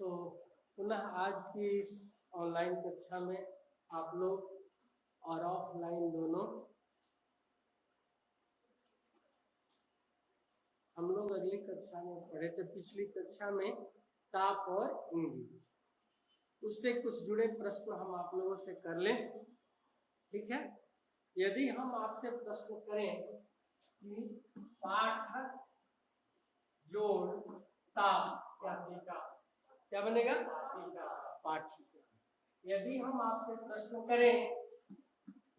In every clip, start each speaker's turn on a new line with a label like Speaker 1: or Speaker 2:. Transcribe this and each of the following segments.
Speaker 1: तो पुनः आज की इस ऑनलाइन कक्षा में आप लोग और ऑफलाइन दोनों हम लोग अगली कक्षा में पढ़े थे। पिछली कक्षा में ताप और इंगित, उससे कुछ जुड़े प्रश्न हम आप लोगों से कर लें, ठीक है। यदि हम आपसे प्रश्न करें कि पाठक जोड़ ताप क्या बनेगा? पाठिका। यदि हम आपसे प्रश्न करें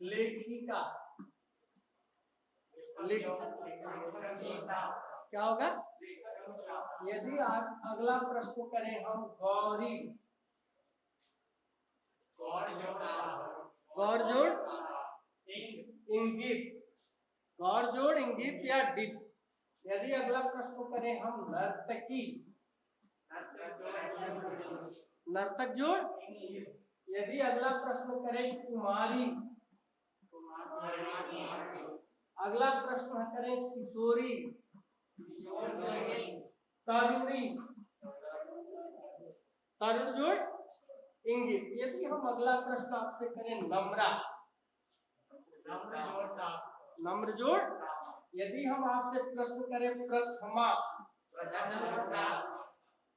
Speaker 1: लेखिका, क्या होगा? यदि आप अगला प्रश्न करें हम गौरी, गौर जोड़ इंगित, गौर जोड़ इंगित या डिप। यदि अगला प्रश्न करें हम नर्तकी, नर्तक जोड़। यदि अगला प्रश्न करें कुमारी, अगला प्रश्न करें किशोरी, तरुणी, तरुण जोड़ इंगित। यदि हम अगला प्रश्न आपसे करें नम्रा, नम्र जोड़। यदि हम आपसे प्रश्न करें प्रथमा,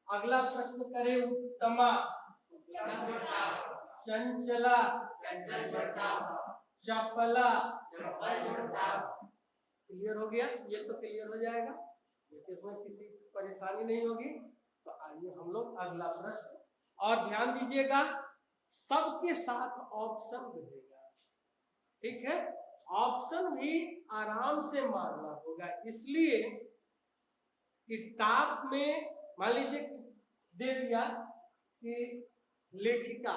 Speaker 1: अगला प्रश्न करें उत्तमा, चंचला, चपला। क्लियर हो गया? ये तो क्लियर हो जाएगा, इसमें किसी परेशानी नहीं होगी। तो आइए हम लोग अगला प्रश्न, और ध्यान दीजिएगा सबके साथ ऑप्शन रहेगा, ठीक है। ऑप्शन भी आराम से मारना होगा, इसलिए कि टाप में मान लीजिए दे दिया कि लेखिका,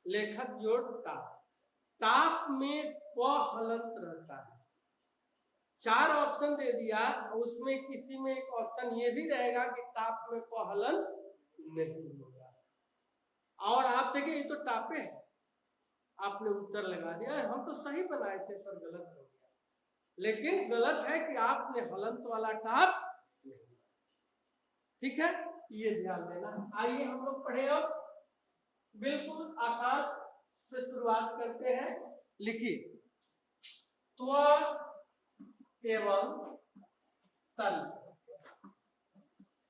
Speaker 1: लेखक जोड़ टाप, टाप में प हलंत रहता है। 4 ऑप्शन दे दिया, उसमें किसी में एक ऑप्शन ये भी रहेगा कि टाप में प हलंत नहीं होगा। और आप देखिए ये तो टापे है, आपने उत्तर लगा दिया, हम तो सही बनाए थे सर, गलत हो गया। लेकिन गलत है कि आपने हलंत वाला टाप नहीं, ठीक है, ये ध्यान देना। आइए हम लोग पढ़े, अब बिल्कुल आसान से शुरुआत करते हैं। लिखिए त्व एवं तल,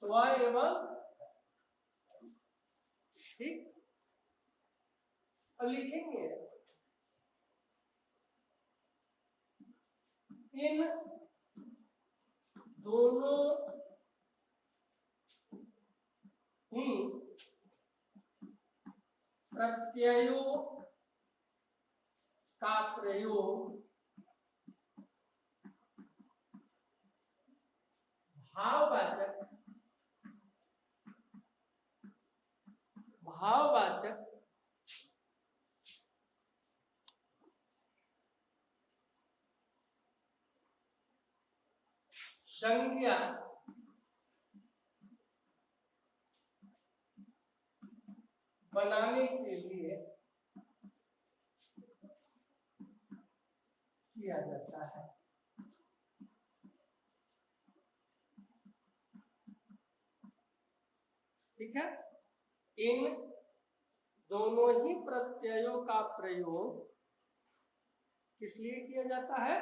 Speaker 1: त्व एवं, ठीक। अब लिखेंगे इन दोनों ही प्रत्ययों का प्रयोग भाववाचक, भाववाचक संज्ञा बनाने के लिए किया जाता है। ठीक है, इन दोनों ही प्रत्ययों का प्रयोग किस लिए किया जाता है?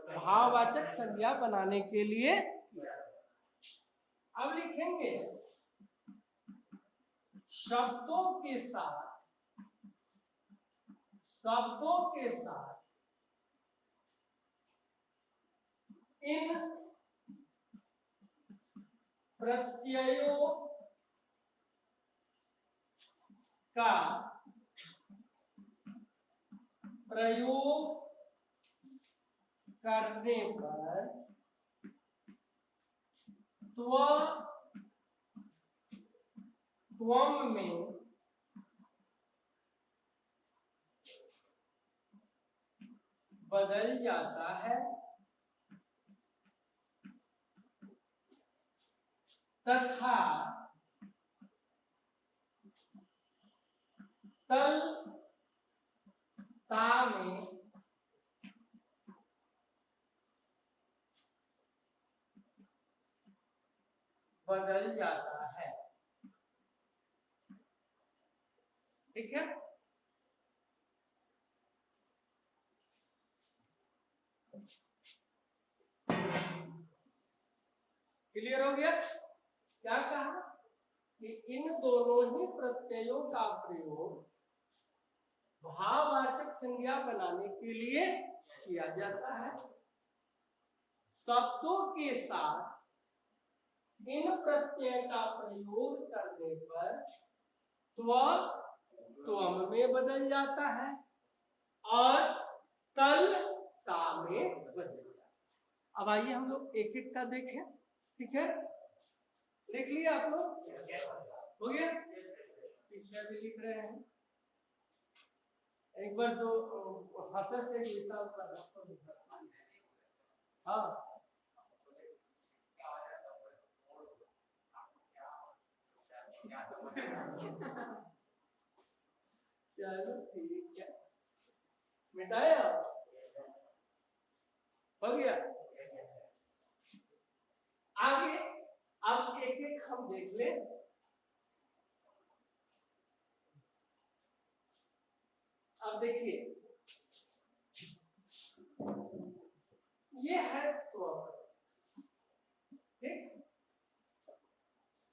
Speaker 1: भाववाचक संज्ञा बनाने के लिए। अब लिखेंगे शब्दों के साथ, शब्दों के साथ इन प्रत्ययों का प्रयोग करने पर त्वम में बदल जाता है तथा तल ता में बदल जाता है। ठीक है। क्लियर हो गया? क्या कहा कि इन दोनों ही प्रत्ययों का प्रयोग भाववाचक संज्ञा बनाने के लिए किया जाता है। शब्दों के साथ इन प्रत्यय का प्रयोग करने पर त्व त्वम में बदल जाता है और तल ता में बदल जाता है। अब आइए हम लोग एक एक का देखें। ठीक है, लिख लिया आप लोग? हो गया? पीछे भी लिख रहे हैं। एक बार जो हसत है विशाल का, हाँ चलो ठीक है, मिटाया? हो गया? आगे अब एक एक हम देख लें। अब देखिए, ये है त्व, ठीक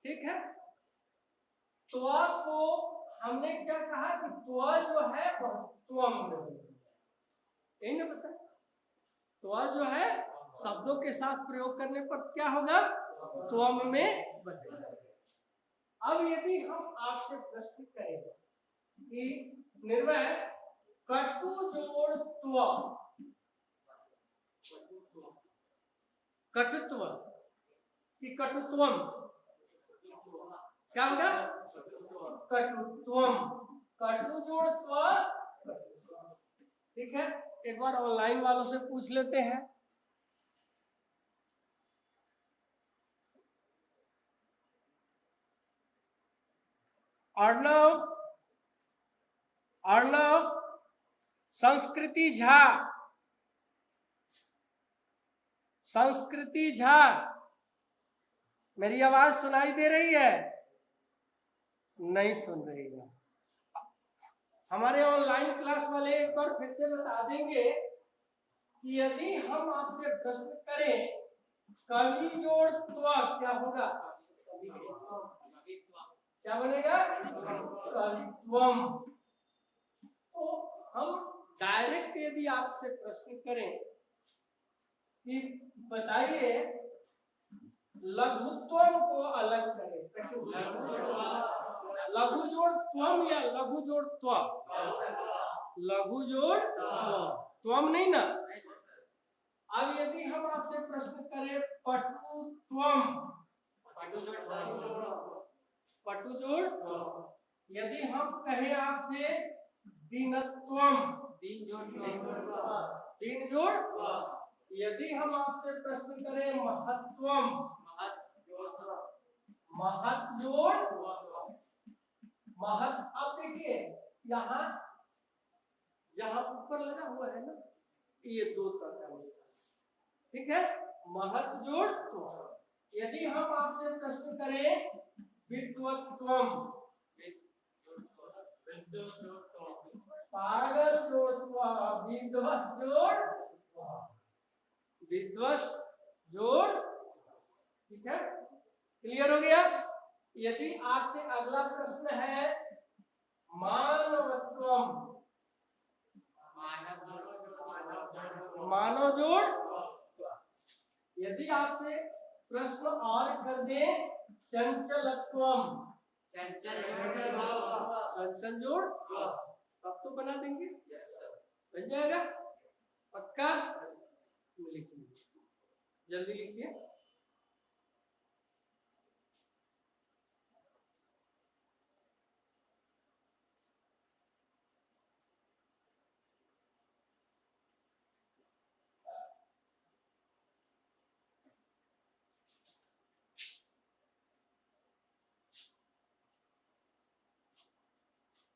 Speaker 1: ठीक है। त्व को हमने क्या कहा कि त्व जो है वह त्वम में, यही ना पता? त्व जो है शब्दों के साथ प्रयोग करने पर क्या होगा? त्वम में बदलेगा। अब यदि हम आपसे प्रश्न करें कि निर्भय कटु जोड़ त्व, कटुत्व कि कटुत्वम, क्या होगा? कटुत्वम, कटु जोड़ त्व। ठीक है, एक बार ऑनलाइन वालों से पूछ लेते हैं। अर्णव, अर्णव, संस्कृति झा, संस्कृति झा, मेरी आवाज सुनाई दे रही है? नहीं सुन रही है। हमारे ऑनलाइन क्लास वाले एक बार फिर से बता देंगे कि यदि हम आपसे प्रश्न करें कवि जोड़ त्व क्या होगा? क्या बनेगा? कवित्वम। तो हम डायरेक्ट यदि आपसे प्रश्न करें कि बताइए लघुत्वम को अलग करें, लघु जोड़ त्वम या लघु जोड़ त्व? लघु जोड़ त्वम नहीं ना। अब यदि हम आपसे प्रश्न करें पटुत्वम, पटु जोड़, यदि हम कहें आपसे दीनत्वम, दीन जोड़, यदि हम आपसे प्रश्न करें महत्वम, महत जोड़ महत। अब देखिए यहाँ जहां ऊपर लगा हुआ है ना, ये दो तरह, ठीक है। महत जोड़ तो, यदि हम आपसे प्रश्न करें विद्वत्वम, पागल जोड़, विद्वस जोड़, विद्वस जोड़, ठीक है। क्लियर हो गया? यदि आपसे अगला प्रश्न है मानवत्वम, मानव जोड़, यदि आपसे प्रश्न और कर दे चंचलत्वम, चंचल जोड़, तब तो बना देंगे, बन जाएगा पक्का? लिखिए, जल्दी लिखिए।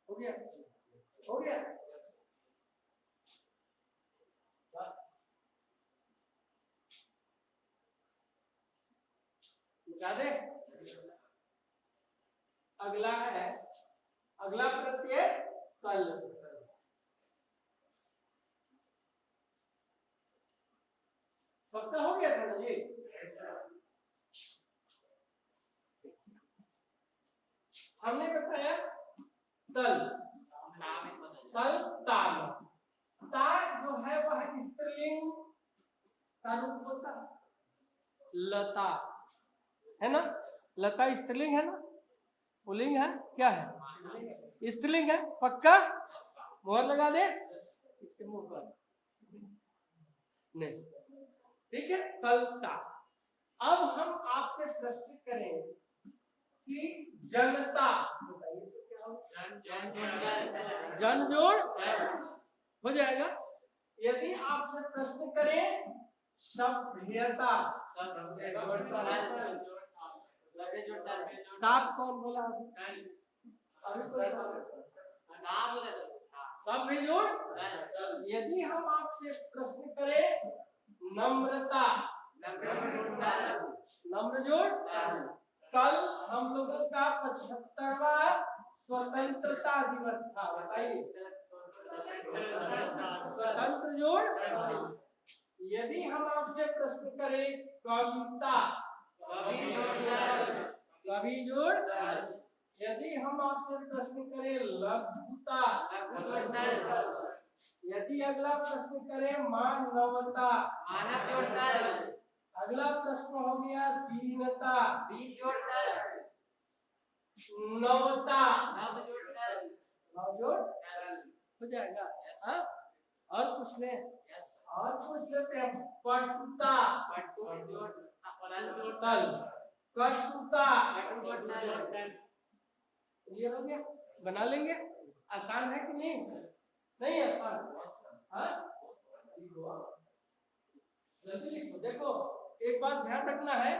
Speaker 1: हो गया? हो गया? बता दे। अगला है, अगला प्रत्यय कल। सबका हो गया था ना जी? हमने बताया तल, तल ताल। ताल जो है वह स्त्रीलिंग का रूप होता है। लता है ना, लता स्त्रीलिंग है ना, पुल्लिंग है, क्या है? स्त्रीलिंग है, पक्का मोहर लगा दे इसके मुंह पर। नहीं, ठीक है, तलता। अब हम आपसे प्रश्न करें कि जनता, जन जोड़ हो जाएगा। यदि आपसे प्रश्न करें सभ्यता, ताप कौन बोला? सभ्य जोड़। यदि हम आपसे प्रश्न करें नम्रता, नम्र जोड़। कल हम लोगों का 75वां स्वतंत्रता दिवस था, बताइए स्वतंत्र जोड़। यदि हम आपसे प्रश्न करें कविता, कवि जोड़। यदि हम आपसे प्रश्न करें लघुता, यदि अगला प्रश्न करें मानवता, अगला प्रश्न हो गया दीनता, नवता, नवजोड़ हो जाएगा। हाँ, और पूछ ले, और पूछ लेते हैं पटुता, कटुता, क्लियर हो गया? बना लेंगे। आसान है कि नहीं? नहीं आसान? हाँ, जल्दी लिखो। देखो, एक बात ध्यान रखना है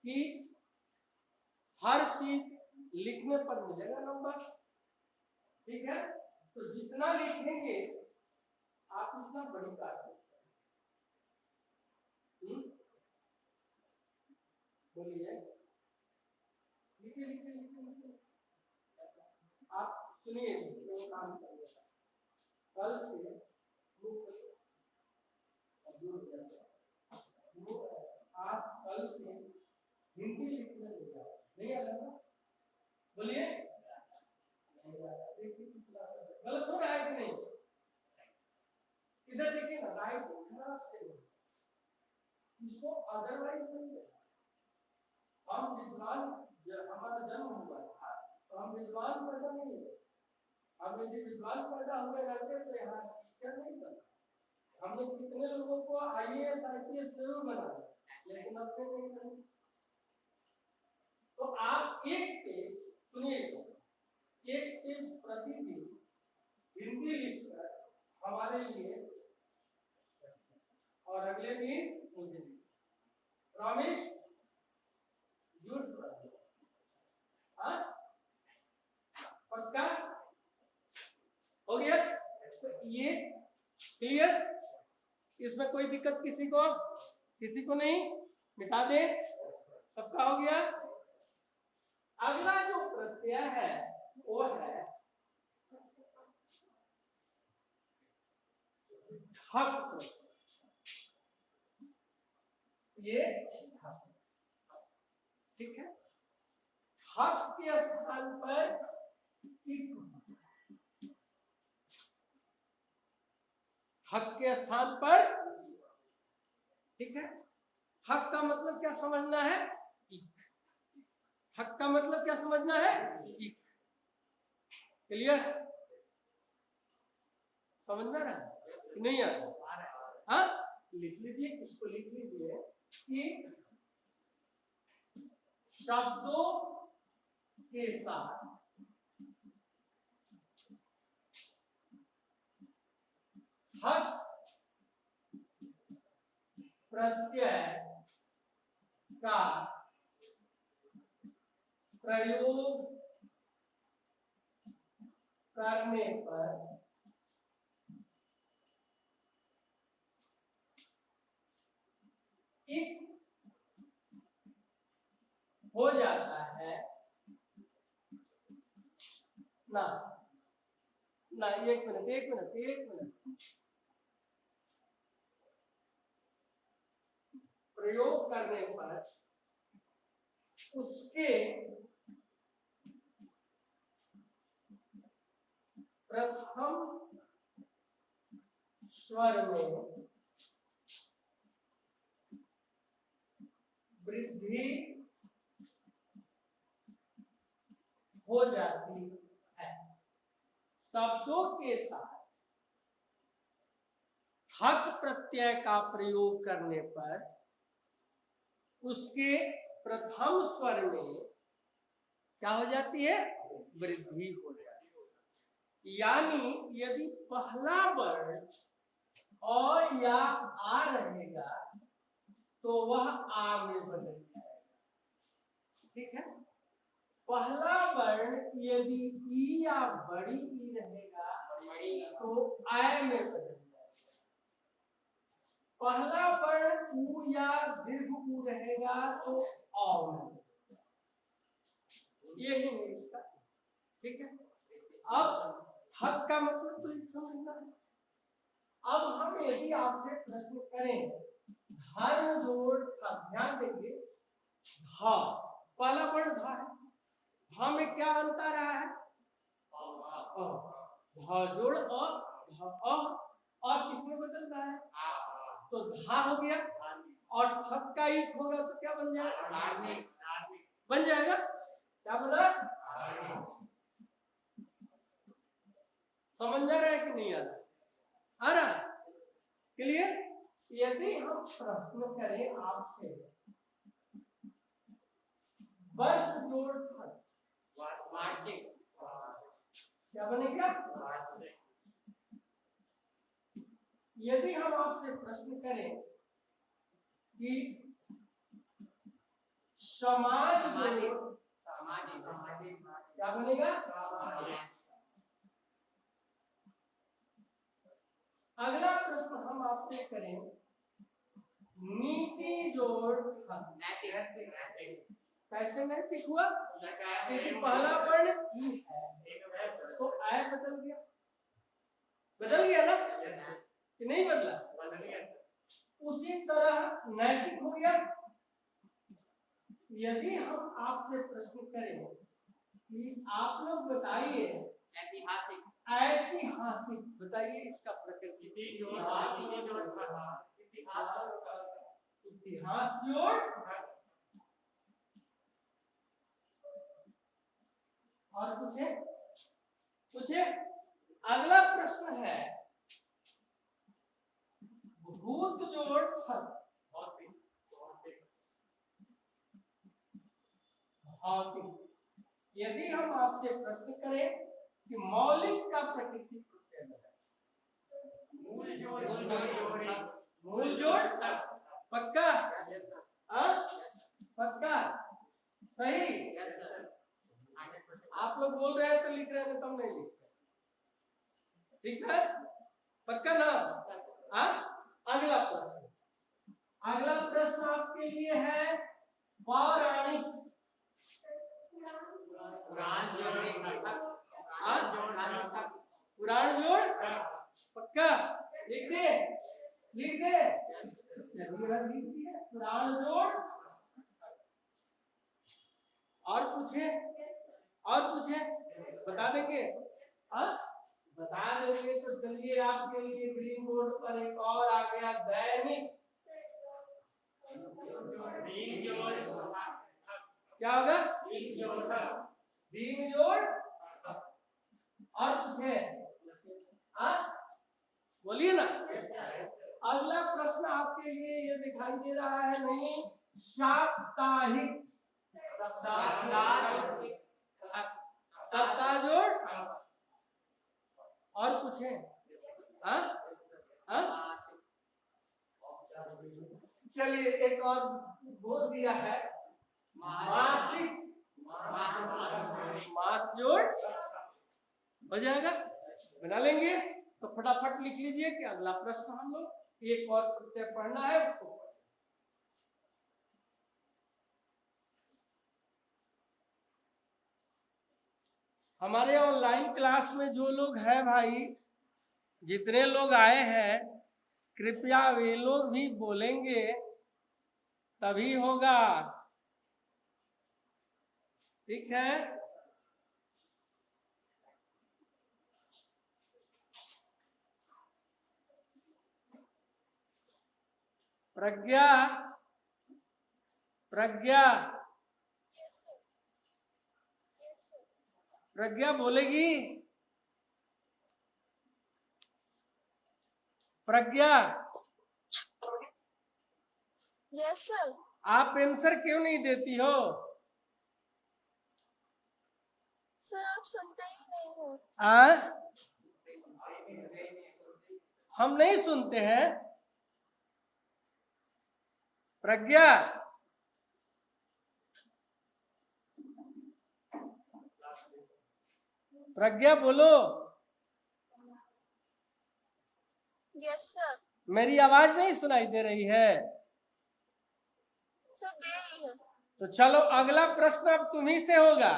Speaker 1: कि हर चीज लिखने पर मिलेगा नंबर, ठीक है? तो जितना लिखेंगे आप उतना बड़ी बात है। बोलिए, लिखिए लिखिए लिखिए। आप सुनिए, वो काम करिएगा कल से। आप कल से हिंदी लिखने लग जाओ। नहीं आ रहा? बोलिए, गलत हो रहा है कि नहीं? इधर देखिए ना, राइट इसको अदरवाइज नहीं है। हम विद्वान, हमारा जन्म हुआ था तो हम विद्वान पैदा नहीं हुए। हम यदि विद्वान पैदा हुए रहते तो यहाँ टीचर नहीं बनता। हमने कितने लोगों को IAS IPS जरूर बनाया, लेकिन अपने नहीं बने। तो आप एक पेज सुनिएगा, एक पेज प्रतिदिन हिंदी लिखकर हमारे लिए, और अगले दिन मुझे प्रॉमिस, झूठ पक्का हो गया? ये क्लियर? इसमें कोई दिक्कत किसी को? किसी को नहीं? मिटा दे, सबका हो गया। अगला जो प्रत्यय है वो है ठक। ये ठीक है, ठक के स्थान पर हक के स्थान पर, ठीक है? हक का मतलब क्या समझना है? हक का मतलब क्या समझना है? क्लियर? समझ में रहा है नहीं आ रहा? हाँ, लिख लीजिए, इसको लिख लीजिए कि शब्दों के साथ हक प्रत्यय का प्रयोग करने पर इक हो जाता है ना। ना, एक मिनट। प्रयोग करने पर उसके प्रथम स्वर में वृद्धि हो जाती है। शब्दों के साथ हक प्रत्यय का प्रयोग करने पर उसके प्रथम स्वर में क्या हो जाती है? वृद्धि हो जाती है। यानी यदि पहला वर्ण अ या आ रहेगा तो वह आ में बदल जाएगा। ठीक है, पहला वर्ण यदि ई या बड़ी ई रहेगा तो आय में बदल जाएगा। पहला वर्ण ऊ या दीर्घ ऊ रहेगा तो औ में। यही है इसका। ठीक है, अब हक का मतलब तो समझना है। अब हम यदि आपसे प्रश्न करें धर्म जोड़ का, ध्यान देंगे धा, पहला वर्ण धा है, धा में क्या अंतर रहा है? धा जोड़ और किसमें बदल रहा है? तो धा हो गया और ठक का ईक होगा तो क्या बन जाएगा? बन जाएगा। क्या बना? समझ में आ रहा है कि नहीं आ रहा? आ रहा है? क्लियर? यदि हम प्रश्न करें आपसे वर्ष जोड़ वार्षिक, क्या बनेगा? यदि हम आपसे प्रश्न करें कि समाज जोड़, क्या बनेगा? अगला प्रश्न हम आपसे करें नीति जोड़ कैसे नैतिक हुआ? क्योंकि पहला वर्ण ई है तो आय बदल गया ना, कि नहीं बदला? उसी तरह नैतिक हो गया। यदि हम आपसे प्रश्न करें कि आप लोग बताइए ऐतिहासिक बताइए इसका प्रकृति। इतिहास जोड़ और पूछे अगला प्रश्न है भूत जोड़ भौतिक। यदि हम आपसे प्रश्न करें कि मौलिक का प्रकृति मूल जोड़ पक्का? पक्का? सही? आप लोग बोल रहे हैं तो लिख रहे हैं, तब नहीं लिखते। ठीक है, पक्का ना? अगला प्रश्न आपके लिए है पौराणिक। पुराण जोड़ पक्का? लिख दे पुराण जोड़। और पूछे बता देंगे? बता देंगे तो चलिए आपके लिए ग्रीन बोर्ड पर एक और आ गया दैनिक। क्या होगा? भीम जोड़। और पूछे बोलिए ना। अगला प्रश्न आपके लिए ये दिखाई दे रहा है नहीं, साप्ताहिक। सप्ताह जोड़। और पूछे चलिए एक और बोल दिया है मासिक। मास जोड़ हो जाएगा, बना लेंगे। तो फटाफट लिख लीजिए कि अगला प्रश्न हम लोग एक और प्रत्यय पढ़ना है उसको। हमारे ऑनलाइन क्लास में जो लोग हैं भाई, जितने लोग आए हैं, कृपया वे लोग भी बोलेंगे तभी होगा, ठीक है। प्रज्ञा, प्रज्ञा, प्रज्ञा बोलेगी? प्रज्ञा,
Speaker 2: यस सर।
Speaker 1: आप आंसर क्यों नहीं देती हो?
Speaker 2: सर आप सुनते ही नहीं हो।
Speaker 1: हम नहीं सुनते हैं? प्रज्ञा, प्रज्ञा बोलो।
Speaker 2: Yes sir.
Speaker 1: मेरी आवाज नहीं सुनाई दे रही है?
Speaker 2: सर दे रही है।
Speaker 1: तो चलो अगला प्रश्न अब तुम्ही से होगा,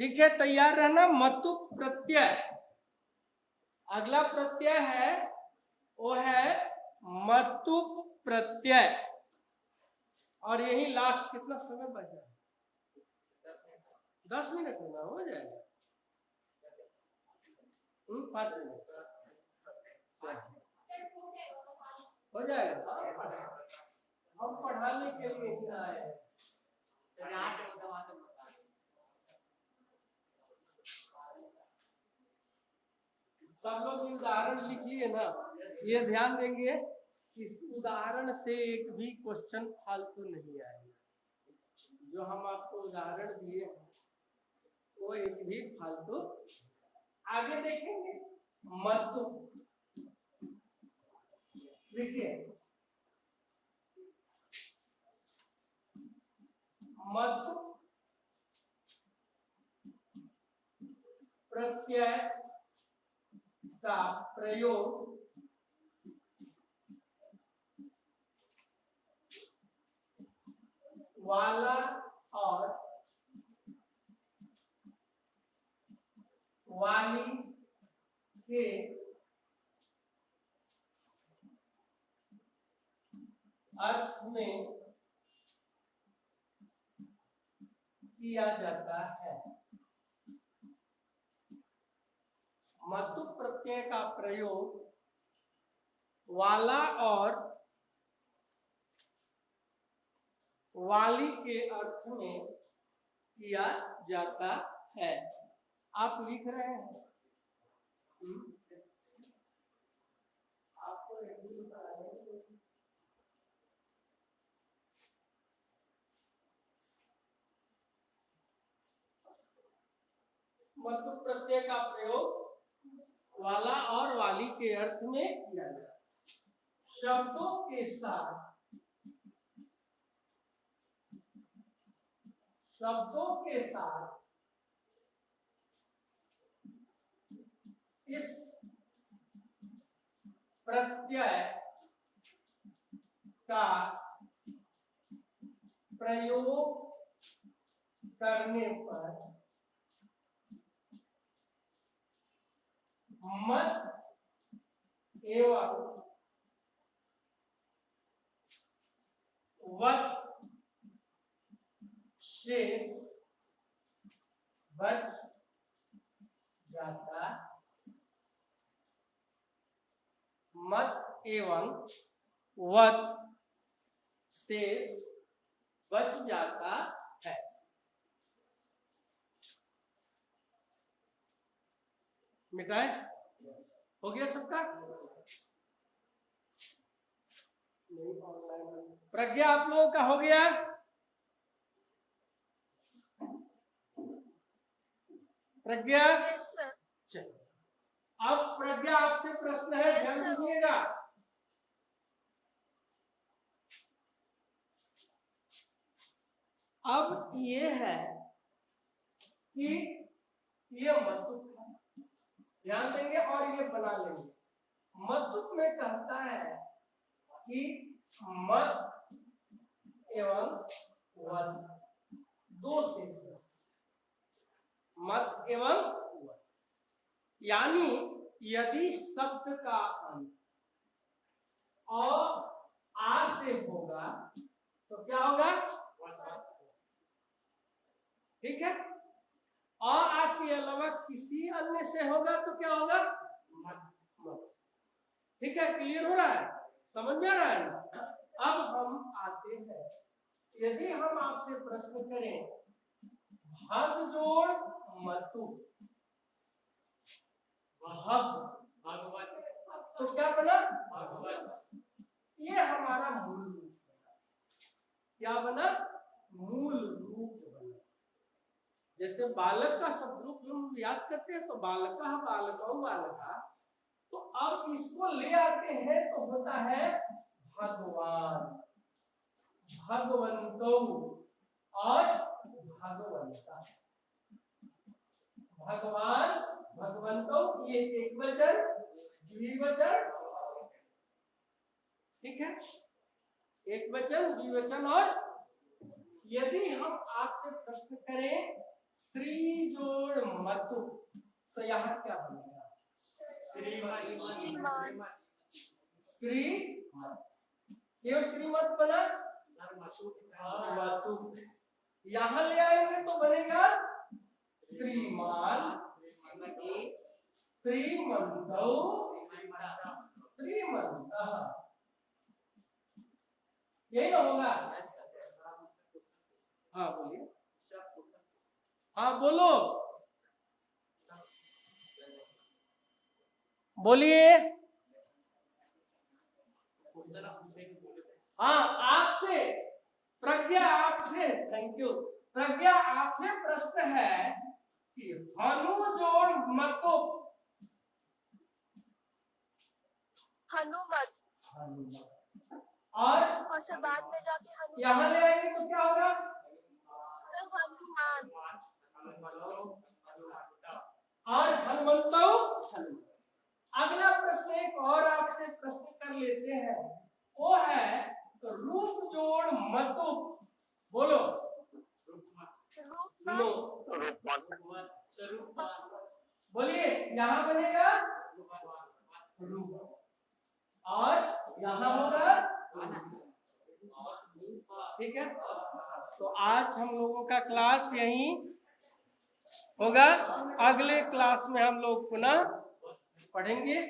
Speaker 1: ठीक है। तैयार रहना। मतु प्रत्यय, अगला प्रत्यय है वो है मतुप प्रत्यय। और यही लास्ट, कितना समय बचा? 10 मिनट में ना हो जाएगा। 5 मिनट हो जाएगा। हम पढ़ाने के लिए ही आए हैं। सब लोग उदाहरण लिख लिए ना? ये ध्यान देंगे, इस उदाहरण से एक भी क्वेश्चन फालतू नहीं आएगा। जो हम आपको उदाहरण दिए हैं वो एक भी फालतू। आगे देखेंगे मतु, देखिए मतु प्रत्यय का प्रयोग वाला और वाली के अर्थ में किया जाता है। मतु प्रत्यय का प्रयोग वाला और वाली के अर्थ में किया जाता है। आप लिख रहे हैं? आपको मतु प्रत्यय का प्रयोग वाला और वाली के अर्थ में किया जाता है। शब्दों के साथ, शब्दों के साथ इस प्रत्यय का प्रयोग करने पर मत एवं वत शेष बच जाता। मत एवं वत शेष बच जाता है। मिटाए? हो गया सबका? प्रज्ञा आप लोगों का हो गया? प्रज्ञा?
Speaker 2: Yes sir.
Speaker 1: चलो अब प्रज्ञा आपसे प्रश्न है, ध्यान दीजिएगा। अब ये है कि ये मतुक है, ध्यान देंगे और ये बना लेंगे। मतुक में कहता है कि मत एवं वन दो शेष, मत एवं वत। यानी यदि शब्द का अंत आ से होगा तो क्या होगा? ठीक है। आ के अलावा किसी अन्य से होगा तो क्या होगा? मत। ठीक है, क्लियर हो रहा है, समझ में आ रहा है ना? अब हम आते हैं, यदि हम आपसे प्रश्न करें भग जोड़ मतु, भगवत, तो क्या बना? भगवत। ये हमारा मूल रूप बना। क्या बना? मूल रूप बना। जैसे बालक का शब्द रूप हम याद करते हैं तो बालका बालकौ बालका, तो अब इसको ले आते हैं तो होता है भगवान, भगवंतो और भगवंता। भगवान, भगवंतो, ये एक वचन, द्विवचन, ठीक है, एक वचन, द्विवचन। और यदि हम आपसे प्रश्न करें श्री जोड़ मतु, तो यहाँ क्या बनेगा?
Speaker 2: श्रीमान।
Speaker 1: श्रीमत। ये श्रीमत बना मतु। यहाँ ले आएंगे तो बनेगा श्रीमान, श्रीमंतौ, श्रीमंतः। यही ना होगा? हाँ बोलिए। हाँ बोलो, बोलिए। हाँ, आपसे प्रज्ञा, आपसे, थैंक यू प्रज्ञा, आपसे प्रश्न है कि हनु जोड़ मतु,
Speaker 2: हनुमत।
Speaker 1: और
Speaker 2: से बाद में जाके हनुमान।
Speaker 1: यहाँ ले आएंगे तो क्या होगा?
Speaker 2: हनुमान।
Speaker 1: और हनुमंतौ, हनुमान। अगला प्रश्न एक और आपसे प्रश्न कर लेते हैं, वो है तो रूप जोड़ मतु, बोलो। बोलिए, यहाँ बनेगा रूप और यहाँ होगा, ठीक है। तो आज हम लोगों का क्लास यहीं होगा, अगले क्लास में हम लोग पुनः पढ़ेंगे।